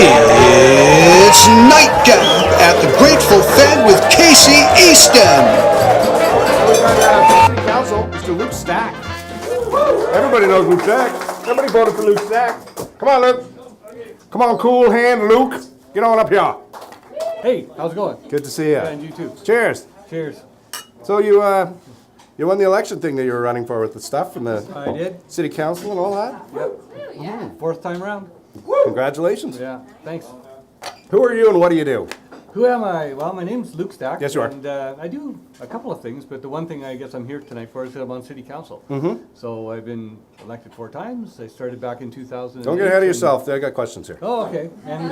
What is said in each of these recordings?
It's Nightcap at the Grateful Fed with Casey Easton. City Council, Mr. Luke Stack. Everybody knows Luke Stack. Everybody voted for Luke Stack. Come on, Luke. Come on, cool hand, Luke. Get on up here. Hey, how's it going? Good to see you. And you too. Cheers. Cheers. So you won the election thing that you were running for with the stuff and the I did. city council and all that. Yep. Fourth time around. Congratulations. Yeah, thanks. Who are you and what do you do? Who am I? Well, my name's Luke Stack. Yes, you are. And I do a couple of things, but the one thing I guess I'm here tonight for is that I'm on city council. So I've been elected 4 times. I started back in 2000. Don't get ahead of yourself. I got questions here. Oh, okay. And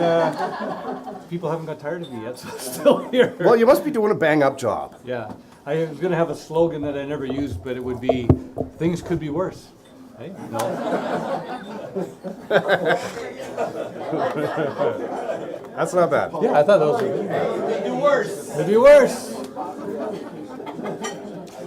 people haven't got tired of me yet, so I'm still here. Well, you must be doing a bang-up job. Yeah. I was going to have a slogan that I never used, but it would be, things could be worse. Hey? No. That's not bad. Yeah, I thought those were good. Could be worse. Could be worse.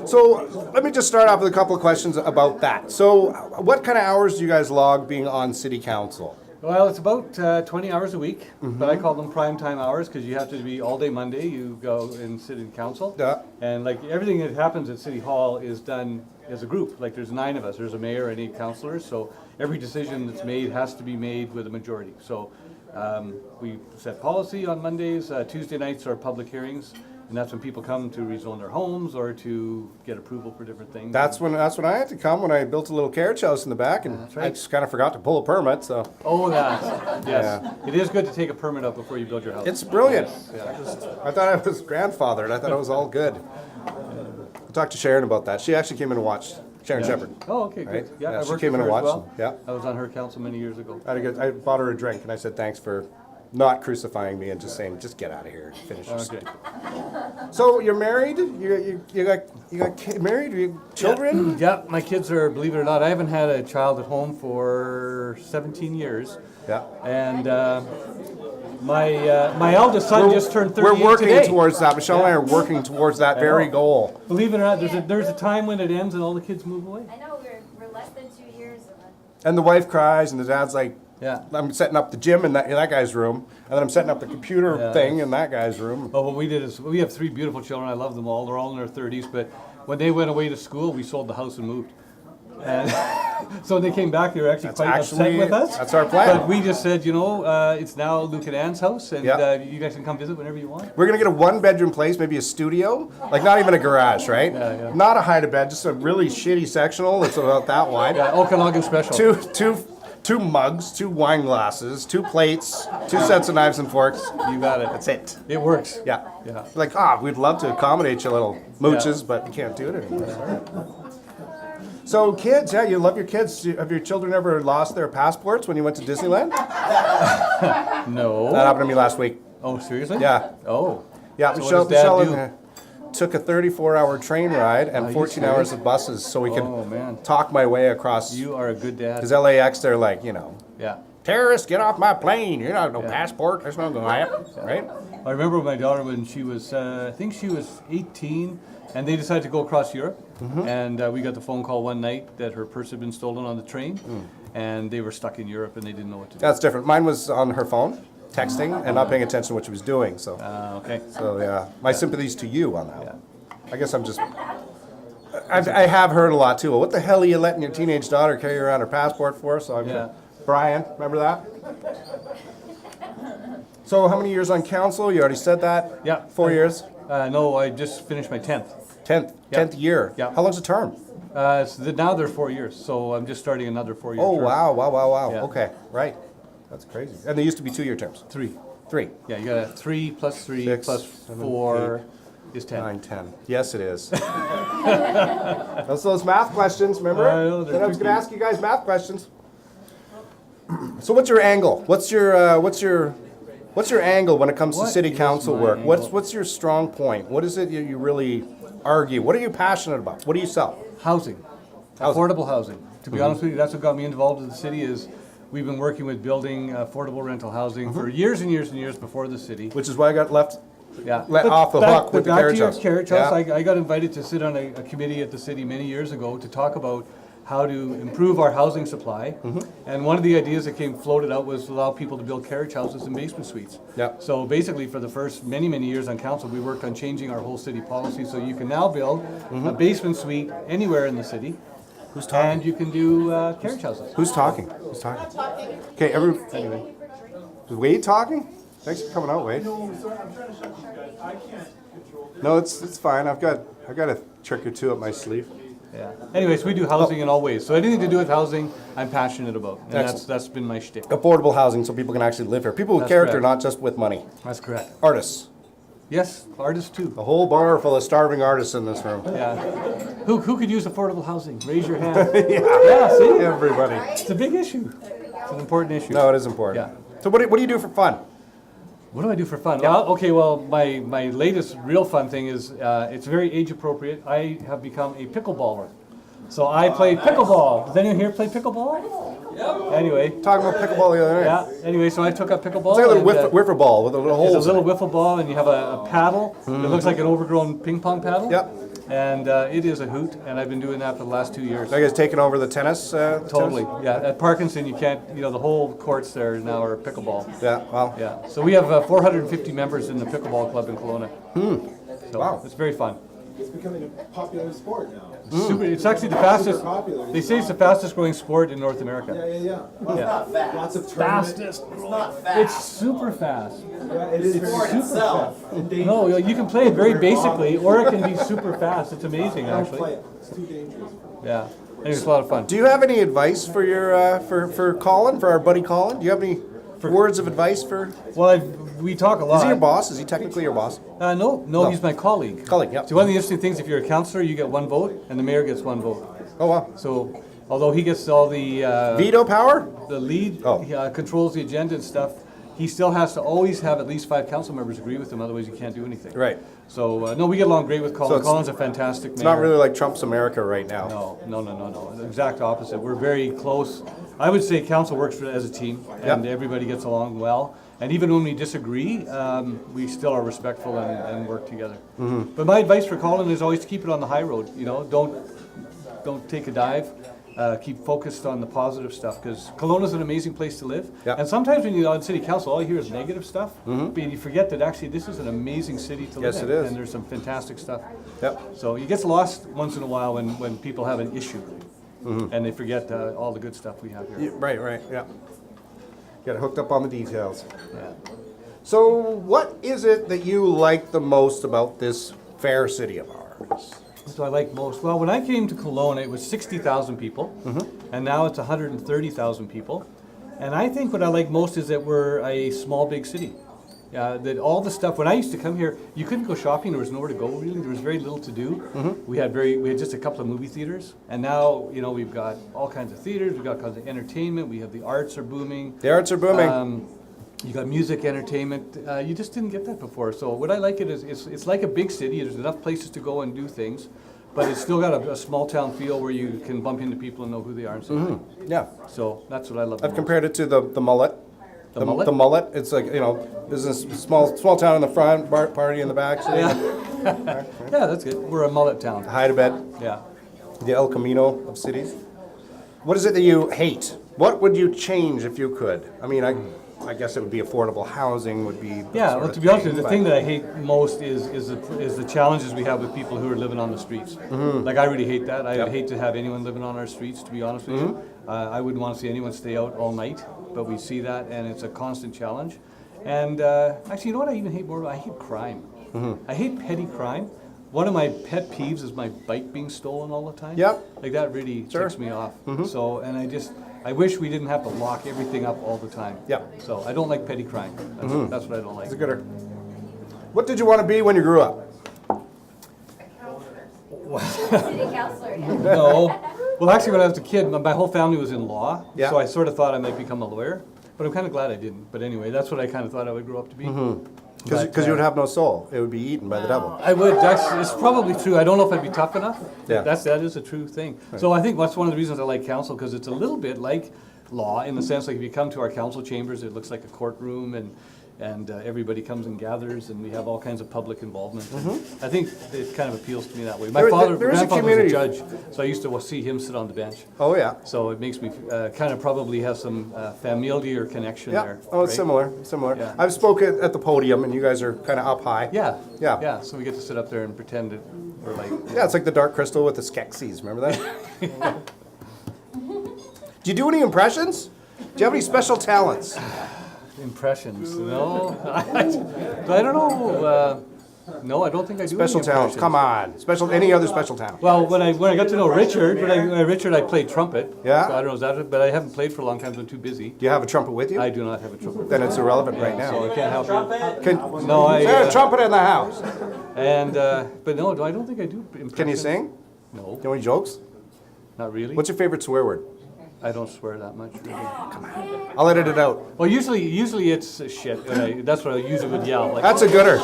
So let me just start off with a couple of questions about that. So what kind of hours do you guys log being on city council? Well, it's about 20 hours a week, but I call them prime time hours because you have to be all day Monday. You go and sit in council. Yeah. And like everything that happens at City Hall is done as a group. Like there's 9 of us. There's a mayor and 8 councillors. So every decision that's made has to be made with a majority. So we set policy on Mondays. Tuesday nights are public hearings. And that's when people come to rezone their homes or to get approval for different things. That's when I had to come when I built a little carriage house in the back, and That's right. I just kind of forgot to pull a permit. So Oh, that. Yes. It is good to take a permit out before you build your house. it's brilliant. Yeah. I thought I was grandfathered. I thought it was all good. I talked to Sharon about that. She actually came in and watched. Sharon Shepherd. Oh, okay, good. Right? Yeah, Yeah, I she worked came with in her and as watched well. them. I was on her council many years ago. I bought her a drink, and I said thanks for not crucifying me and just saying just get out of here and finish your Okay. stuff. So you're married? You got married? You children? Yeah, my kids are, believe it or not, I haven't had a child at home for 17 years. Yeah. And my eldest son just turned 38 We're working today. towards that. Michelle and I are working towards that very know. goal. Believe it or not, there's a time when it ends and all the kids move away. I know, we're less than 2 years of it. And the wife cries, and the dad's like, Yeah. I'm setting up the gym in that guy's room, and then I'm setting up the computer Yeah. thing in that guy's room. Oh, what we did is, we have 3 beautiful children. I love them all. They're all in their 30s. But when they went away to school, we sold the house and moved. And so when they came back, they were actually quite upset with us. That's our plan. But we just said, it's now Luke and Ann's house, and Yeah. you guys can come visit whenever you want. We're gonna get a 1-bedroom place, maybe a studio, like not even a garage, right? Yeah. Not a hide-a-bed, just a really shitty sectional that's about that wide. Yeah, Okanagan special. Two mugs, 2 wine glasses, 2 plates, 2 sets of knives and forks. You got it. That's it. It works. Yeah. Yeah. Like, we'd love to accommodate you little mooches, but you can't do it anymore. So kids, yeah, you love your kids. Have your children ever lost their passports when you went to Disneyland? No. That happened to me last week. Oh, seriously? Yeah. Oh. Yeah, So Michelle, what does Dad Michelle do? and, took a 34-hour train ride Are and you 14 serious? hours of buses so we could Oh, man. talk my way across. You are a good dad. Because LAX, they're like, Yeah. terrorists, get off my plane. You don't have no passport. There's no going to happen, right? I remember my daughter when she was, I think she was 18, and they decided to go across Europe. And we got the phone call one night that her purse had been stolen on the train, and they were stuck in Europe and they didn't know what to do. That's different. Mine was on her phone, texting, and not paying attention to what she was doing. So, Okay. yeah, my sympathies to you on that Yeah. one. I guess I'm just... I have heard a lot, too. Well, what the hell are you letting your teenage daughter carry around her passport for? So Yeah. Brian, remember that? So how many years on council? You already said that? Yeah. 4 years? No, I just finished my 10th. 10th year? Yeah. How long's the term? Now they're 4 years, so I'm just starting another 4-year Oh, term. wow. Yeah. Okay, right. That's crazy. And they used to be 2-year terms. 3. 3, Yeah, you got a 3 plus 3 6, plus 7, 4 is 10. 9, 10. Yes, it is. That's those math questions, remember? I know, they're Then I was going to tricky. ask you guys math questions. So what's your angle? What's your angle when it comes to What city is council my work? angle? What's your strong point? What is it you really argue? What are you passionate about? What do you sell? Housing. Affordable housing. To be honest with you, that's what got me involved in the city is we've been working with building affordable rental housing for years and years and years before the city. Which is why I got left Yeah. let But off the hook with the back carriage to your house. carriage house, Yeah. I got invited to sit on a committee at the city many years ago to talk about how to improve our housing supply. And one of the ideas that came floated out was to allow people to build carriage houses and basement suites. Yep. So basically, for the first many years on council, we worked on changing our whole city policy, so you can now build a basement suite anywhere in the city. Who's talking? And you can do carriage houses. Who's talking? Who's talking? Okay, anyway. Is Wade talking? Thanks for coming out, Wade. No, sorry, I'm trying to shut you guys. I can't control this. No, it's fine. I've got a trick or two up my sleeve. Yeah. Anyways, we do housing in all ways. So anything to do with housing, I'm passionate about, and Excellent. that's been my shtick. Affordable housing so people can actually live here. People with That's character, correct. not just with money. That's correct. Artists. Yes, artists too. A whole bar full of starving artists in this room. Yeah. Who could use affordable housing? Raise your hand. Yeah, see? Everybody. It's a big issue. It's an important issue. No, it is important. Yeah. So what do you do for fun? What do I do for fun? Well, my latest real fun thing is it's very age appropriate. I have become a pickleballer. So I play pickleball. Does anyone here play pickleball? Yep. Anyway. Talking about pickleball the other night. Yeah. Anyway, so I took up pickleball. It's like a little and, wiffle ball with a little hole. It's a little wiffle ball, and you have a paddle. It looks like an overgrown ping pong paddle. Yep. And it is a hoot, and I've been doing that for the last 2 years. I guess taking over the tennis. Totally. Tennis? Yeah. At Parkinson, you can't. The whole courts there now are pickleball. Yeah. Well. Yeah. So we have 450 members in the pickleball club in Kelowna. So Wow. it's very fun. It's becoming a popular sport now. Super. It's actually the fastest. Popular. They say it's the fastest growing sport in North America. Yeah. Yeah. Lots of tournaments. It's super fast. Yeah, it is super fast. And dangerous. No, you can play it very basically, or it can be super fast. It's amazing, Don't play actually. it. It's too dangerous. Yeah. Anyway, it's a lot of fun. Do you have any advice for your for Colin, for our buddy Colin? Do you have any words of advice for? Well, we talk a lot. Is he your boss? Is he technically your boss? No, he's my colleague. Colleague, yep. So one of the interesting things, if you're a councillor, you get one vote, and the mayor gets one vote. Oh wow. So, although he gets all the Veto power? the lead, Oh. he, controls the agenda and stuff, he still has to always have at least 5 council members agree with him, otherwise you can't do anything. Right. So, no, we get along great with Colin. it's- Colin's a fantastic It's mayor. not really like Trump's America right now. No. The exact opposite. We're very close. I would say council works as a team, and Yep. everybody gets along well. And even when we disagree, we still are respectful and work together. But my advice for Colin is always to keep it on the high road. Don't take a dive. Keep focused on the positive stuff, because Kelowna's an amazing place to live. Yep. And sometimes when you're on city council, all you hear is negative stuff, but you forget that actually this is an amazing city to live Yes, in. it is. And there's some fantastic stuff. Yep. So it gets lost once in a while when people have an issue, and they forget all the good stuff we have here. Yeah, right. Yeah. Get hooked up on the details. Yeah. So, what is it that you like the most about this fair city of ours? What do I like most? Well, when I came to Kelowna, it was 60,000 people, and now it's 130,000 people. And I think what I like most is that we're a small, big city. That all the stuff, when I used to come here, you couldn't go shopping, there was nowhere to go really, there was very little to do. We had just a couple of movie theaters, and now, we've got all kinds of theaters, we've got all kinds of entertainment, we have the arts are booming. The arts are booming. You got music, entertainment. You just didn't get that before. So what I like it is it's like a big city. There's enough places to go and do things, but it's still got a small town feel where you can bump into people and know who they are and say hi. Yeah. So that's what I love. I've compared it to the mullet. The mullet? The mullet. It's like, business, small town in the front, party in the back. So Yeah, that's good. We're a mullet town. High to bed. Yeah. The El Camino of cities. What is it that you hate? What would you change if you could? I mean, I guess it would be affordable housing would be. Yeah, well, to be honest with you, the thing that I hate most is the challenges we have with people who are living on the streets. Like, I really hate that. I hate to have anyone living on our streets, to be honest with you. I wouldn't want to see anyone stay out all night, but we see that, and it's a constant challenge. And actually, you know what I even hate more? I hate crime. I hate petty crime. One of my pet peeves is my bike being stolen all the time. Yep. Like, that really Sure. ticks me off. So, and I wish we didn't have to lock everything up all the time. Yep. So I don't like petty crime. That's what I don't like. It's a gooder. What did you want to be when you grew up? City councillor, yeah. No. Well, actually, when I was a kid, my whole family was in law, Yeah. so I sort of thought I might become a lawyer. But I'm kind of glad I didn't. But anyway, that's what I kind of thought I would grow up to be. Because you would have no soul. It would be eaten by the devil. I would. It's probably true. I don't know if I'd be tough enough. Yeah. That is a true thing. So I think that's one of the reasons I like council, because it's a little bit like law in the sense like if you come to our council chambers, it looks like a courtroom and everybody comes and gathers and we have all kinds of public involvement. And I think it kind of appeals to me that way. My there is a grandfather was a community. judge, so I used to see him sit on the bench. Oh, yeah. So it makes me kind of probably have some familiar connection Yeah. there. Oh, it's right? similar. Yeah. I've spoken at the podium, and you guys are kind of up high. Yeah. Yeah. Yeah. So we get to sit up there and pretend that we're like. Yeah, it's like the Dark Crystal with the Skeksis. Remember that? Do you do any impressions? Do you have any special talents? Impressions? No, I don't know. No, I don't think I do. Special any talents. impressions. Come on. Any other special talent? Well, when I got to know Richard, I played trumpet. Yeah? So I don't know, is that it? But I haven't played for a long time, so I'm too busy. Do you have a trumpet with you? I do not have a trumpet. Then it's irrelevant right So now. I can't help you. Can, No, is there a I. trumpet in the house? But no, I don't think I do. Can you impressions. sing? No, Do you know any jokes? not really. What's your favorite swear word? I don't swear that much. Really. I'll edit it out. Well, usually it's shit. That's what I usually would yell. Like, That's a gooder.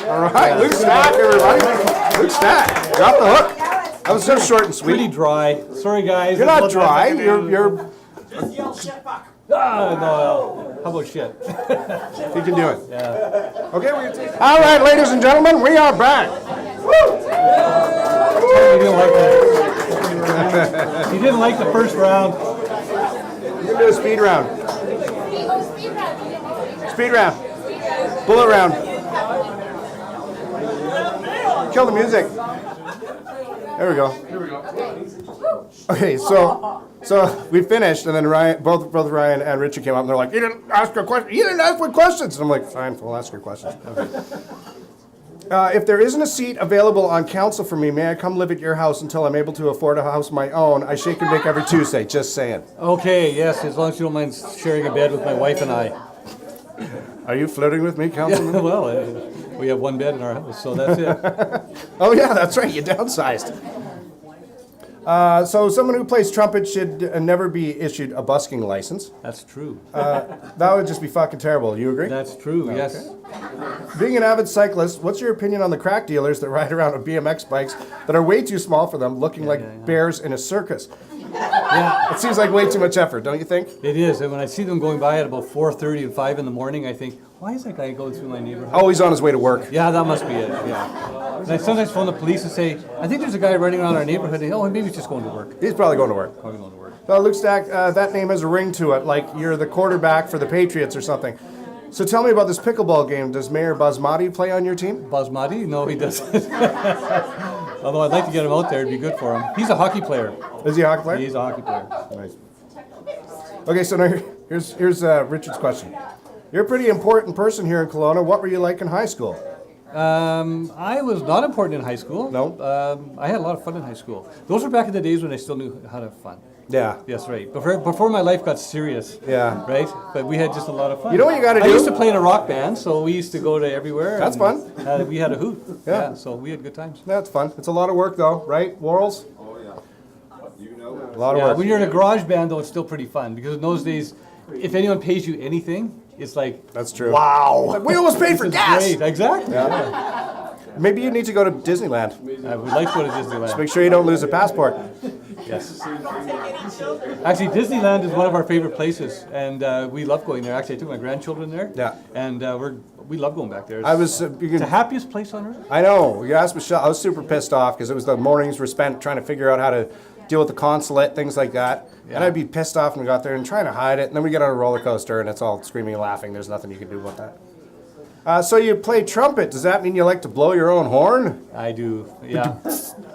All right, Luke Stack, everybody. Luke Stack, drop the hook. That was so short and pretty sweet. dry. Sorry, guys. You're not dry. You're. Just yell shit fuck. No. How about shit? You can do it. Yeah. Okay. All right, ladies and gentlemen, we are back. You didn't like that. You didn't like the first round. We're gonna do a speed round. Speed round. Bullet round. Kill the music. There we go. Okay, so we finished, and then both Ryan and Richard came up, and they're like, "You didn't ask a question. You didn't ask me questions." And I'm like, "Fine, we'll ask your questions." If there isn't a seat available on council for me, may I come live at your house until I'm able to afford a house of my own? I shake and bake every Tuesday. Just saying. Okay, yes, as long as you don't mind sharing a bed with my wife and I. Are you flirting with me, Councilman? Well, we have one bed in our house, so that's it. Oh yeah, that's right. You downsized. So someone who plays trumpet should never be issued a busking license. That's true. That would just be fucking terrible. You agree? That's true, yes. Being an avid cyclist, what's your opinion on the crack dealers that ride around on BMX bikes that are way too small for them, looking like bears in a circus? Yeah, It seems like way too much effort, don't you think? it is. And when I see them going by at about 4:30 and 5 in the morning, I think, why is that guy going through my neighborhood? Oh, he's on his way to work. Yeah, that must be it, yeah. And I sometimes phone the police and say, I think there's a guy running around our neighborhood, and maybe he's just going to work. He's probably going to work. Probably going to work. Luke Stack, that name has a ring to it, like you're the quarterback for the Patriots or something. So tell me about this pickleball game. Does Mayor Basmati play on your team? Basmati? No, he doesn't. Although I'd like to get him out there, it'd be good for him. He's a hockey player. Is he a hockey player? He's a hockey player. Nice. Okay, so now here's Richard's question. You're a pretty important person here in Kelowna. What were you like in high school? I was not important in high school. No? I had a lot of fun in high school. Those were back in the days when I still knew how to have fun. Yeah. Yes, right. Before my life got serious. Yeah. Right? But we had just a lot of fun. You know what you gotta I do? used to play in a rock band, so we used to go to everywhere. That's and, fun. we had a hoot. Yeah. So we had good times. That's fun. It's a lot of work though, right, Worrells? Oh, yeah. You know that. A lot of Yeah, work. when you're in a garage band, though, it's still pretty fun because in those days, if anyone pays you anything, it's like, That's true. wow. We almost paid for This is gas! great. Exactly. Maybe you need to go to Disneyland. I would like to go to Disneyland. Make sure you don't lose a passport. Yes. Actually, Disneyland is one of our favorite places, and we love going there. Actually, I took my grandchildren there. Yeah. And we love going back there. I was, It's the happiest place on earth. I know, you asked Michelle, I was super pissed off because it was the mornings were spent trying to figure out how to deal with the consulate, things like that. And I'd be pissed off when we got there and trying to hide it. And then we get on a roller coaster and it's all screaming and laughing. There's nothing you can do about that. So you play trumpet. Does that mean you like to blow your own horn? I do, yeah.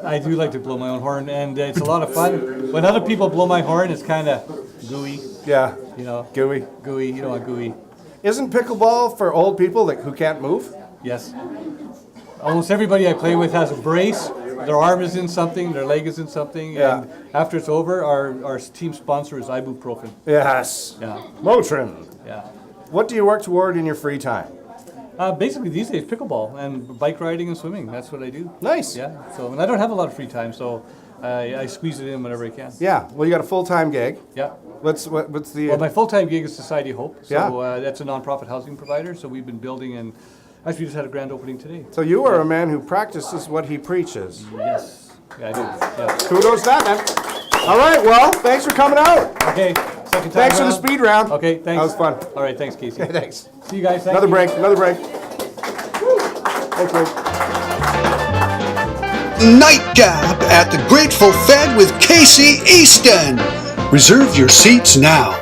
I do like to blow my own horn, and it's a lot of fun. When other people blow my horn, it's kind of gooey, Yeah. you know. Gooey. Gooey, you know what gooey. Isn't pickleball for old people who can't move? Yes. Almost everybody I play with has a brace. Their arm is in something, their leg is in something, Yeah. and after it's over, our team sponsor is ibuprofen. Yes. Yeah, Motrin. yeah. What do you work toward in your free time? Basically, these days, pickleball and bike riding and swimming. That's what I do. Nice. Yeah. So, and I don't have a lot of free time, so I squeeze it in whenever I can. Yeah. Well, you got a full-time gig. Yeah. What's the? Well, my full-time gig is Society of Hope. So Yeah. that's a nonprofit housing provider. So we've been building, and actually we just had a grand opening today. So you are a man who practices what he preaches. Yes. Yeah, I do. Yeah. Kudos to that, man. All right. Well, thanks for coming out. Okay. Second time Thanks for the around. speed round. Okay, thanks. That was fun. All right, thanks, Casey. Thanks. See you guys. Thank Another you. break. Another break. Thanks, Rick. Nightcap at the Grateful Fed with Casey Easton. Reserve your seats now.